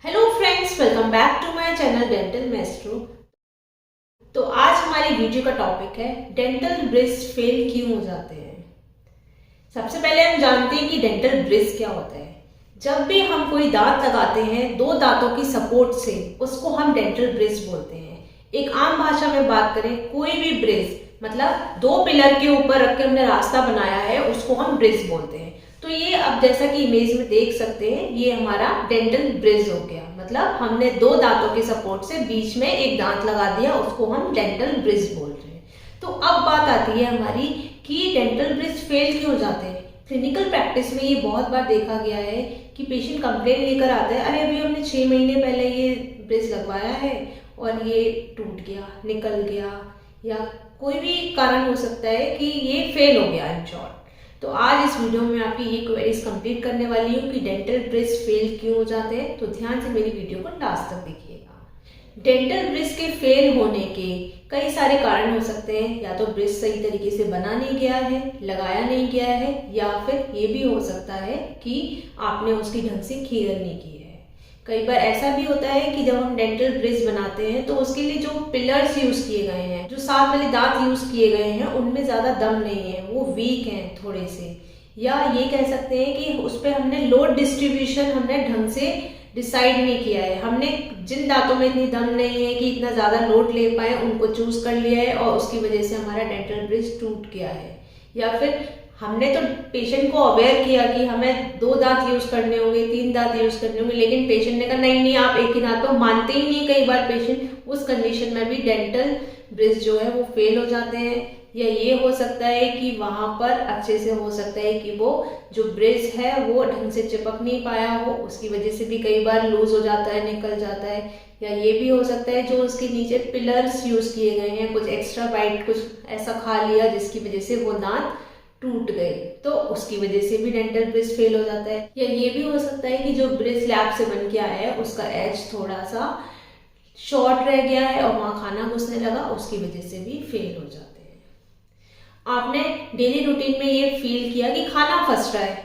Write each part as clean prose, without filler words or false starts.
Hello friends, welcome back to my channel dental maestro. तो आज हमारी वीडियो का टॉपिक है डेंटल ब्रिज फेल क्यों हो जाते हैं। सबसे पहले हम जानते हैं कि डेंटल ब्रिज क्या होता है। जब भी हम कोई दांत लगाते हैं दो दांतों की सपोर्ट से, उसको हम डेंटल ब्रिज बोलते हैं। एक आम भाषा में बात करें, कोई भी ब्रिज मतलब दो पिलर के ऊपर रख के हमने रास्ता बनाया है, उसको हम ब्रिज बोलते हैं। तो ये अब जैसा कि इमेज में देख सकते हैं, ये हमारा डेंटल ब्रिज हो गया। मतलब हमने दो दांतों के सपोर्ट से बीच में एक दांत लगा दिया, उसको हम डेंटल ब्रिज बोल रहे हैं। तो अब बात आती है हमारी कि डेंटल ब्रिज फेल क्यों हो जाते हैं। क्लिनिकल प्रैक्टिस में ये बहुत बार देखा गया है कि पेशेंट कंप्लेन लेकर आता है, अरे अभी हमने 6 महीने पहले ये ब्रिज लगवाया है और ये टूट गया, निकल गया, या कोई भी कारण हो सकता है कि ये फेल हो गया इन शॉर्ट। तो आज इस वीडियो में आपकी ये क्वेरीज कंप्लीट करने वाली हूँ कि डेंटल ब्रिज फेल क्यों हो जाते हैं। तो ध्यान से मेरी वीडियो को लास्ट तक देखिएगा। डेंटल ब्रिज के फेल होने के कई सारे कारण हो सकते हैं। या तो ब्रिज सही तरीके से बना नहीं गया है, लगाया नहीं गया है, या फिर ये भी हो सकता है कि आपने उसकी ढंग से केयर नहीं की है। कई बार ऐसा भी होता है कि जब हम डेंटल ब्रिज बनाते हैं तो उसके लिए जो पिलर्स यूज किए गए हैं, जो साथ वाले दांत यूज किए गए हैं, उनमें ज्यादा दम नहीं है, वो वीक हैं थोड़े से। या ये कह सकते हैं कि उस पर हमने लोड डिस्ट्रीब्यूशन हमने ढंग से डिसाइड नहीं किया है। हमने जिन दांतों में इतनी दम नहीं है कि इतना ज्यादा लोड ले पाए, उनको चूज कर लिया है और उसकी वजह से हमारा डेंटल ब्रिज टूट गया है। या फिर हमने तो पेशेंट को अवेयर किया कि हमें 2 दांत यूज करने होंगे, 3 दांत यूज करने होंगे, लेकिन पेशेंट ने कहा नहीं नहीं आप एक ही दांत, तो मानते ही नहीं कई बार पेशेंट। उस कंडीशन में भी डेंटल ब्रिज जो है वो फेल हो जाते हैं। या ये हो सकता है कि वहां पर अच्छे से हो सकता है कि वो जो ब्रिज है वो ढंग से चिपक नहीं पाया हो, उसकी वजह से भी कई बार लूज हो जाता है, निकल जाता है। या ये भी हो सकता है जो उसके नीचे पिलर्स यूज किए गए हैं, कुछ एक्स्ट्रा बाइट कुछ ऐसा खा लिया जिसकी वजह से वो दांत टूट गए, तो उसकी वजह से भी डेंटल ब्रिज फेल हो जाता है। या ये भी हो सकता है कि जो ब्रिज स्लैब से बन के आया है उसका एज थोड़ा सा शॉर्ट रह गया है और वहां खाना घुसने लगा, उसकी वजह से भी फेल हो जाते हैं। आपने डेली रूटीन में ये फील किया कि खाना फंस रहा है,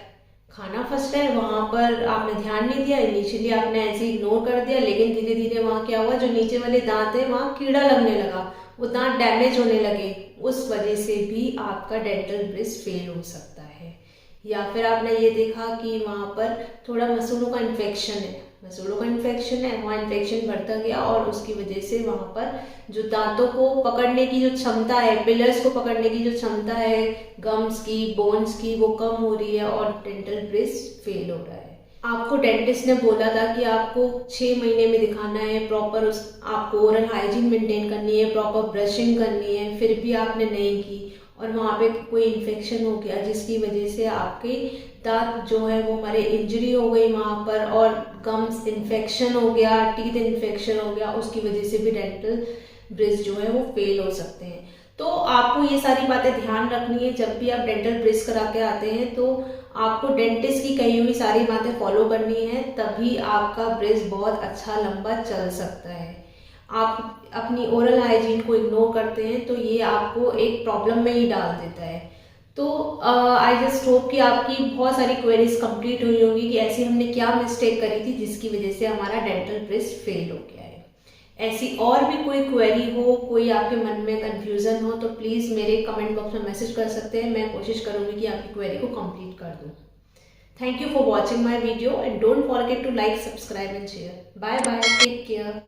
खाना फंस रहा है, वहां पर आपने ध्यान नहीं दिया, इनिशियली आपने ऐसे इग्नोर कर दिया, लेकिन धीरे धीरे वहां क्या हुआ, जो नीचे वाले दांत है वहां कीड़ा लगने लगा, वो दांत डैमेज होने लगे, उस वजह से भी आपका डेंटल ब्रिज फेल हो सकता है। या फिर आपने ये देखा कि वहां पर थोड़ा मसूड़ों का इन्फेक्शन है, मसूड़ों का इन्फेक्शन है, वहाँ इन्फेक्शन बढ़ता गया और उसकी वजह से वहां पर जो दांतों को पकड़ने की जो क्षमता है, पिलर्स को पकड़ने की जो क्षमता है, गम्स की, बोन्स की, वो कम हो रही है और डेंटल ब्रिज फेल हो रहा है। आपको डेंटिस्ट ने बोला था कि आपको 6 महीने में दिखाना है, प्रॉपर आपको ओरल हाइजीन मेंटेन करनी है, प्रॉपर ब्रशिंग करनी है, फिर भी आपने नहीं की और वहाँ पे कोई इन्फेक्शन हो गया जिसकी वजह से आपके दांत जो है वो हमारे इंजरी हो गई वहाँ पर, और गम्स इन्फेक्शन हो गया, टीथ इन्फेक्शन हो गया, उसकी वजह से भी डेंटल ब्रिज जो है वो फेल हो सकते हैं। तो आपको ये सारी बातें ध्यान रखनी है। जब भी आप डेंटल ब्रिज करा के आते हैं तो आपको डेंटिस्ट की कही हुई सारी बातें फॉलो करनी है, तभी आपका ब्रिज बहुत अच्छा लंबा चल सकता है। आप अपनी ओरल हाइजीन को इग्नोर करते हैं तो ये आपको एक प्रॉब्लम में ही डाल देता है। तो आई जस्ट होप कि आपकी बहुत सारी क्वेरीज कंप्लीट हुई होंगी कि ऐसी हमने क्या मिस्टेक करी थी जिसकी वजह से हमारा डेंटल ब्रिज फेल हो गया है। ऐसी और भी कोई क्वेरी हो, कोई आपके मन में कंफ्यूजन हो, तो प्लीज़ मेरे कमेंट बॉक्स में मैसेज कर सकते हैं। मैं कोशिश करूंगी कि आपकी क्वेरी को कंप्लीट कर दूं। Thank you for watching my video and don't forget to like, subscribe and share. Bye bye, take care.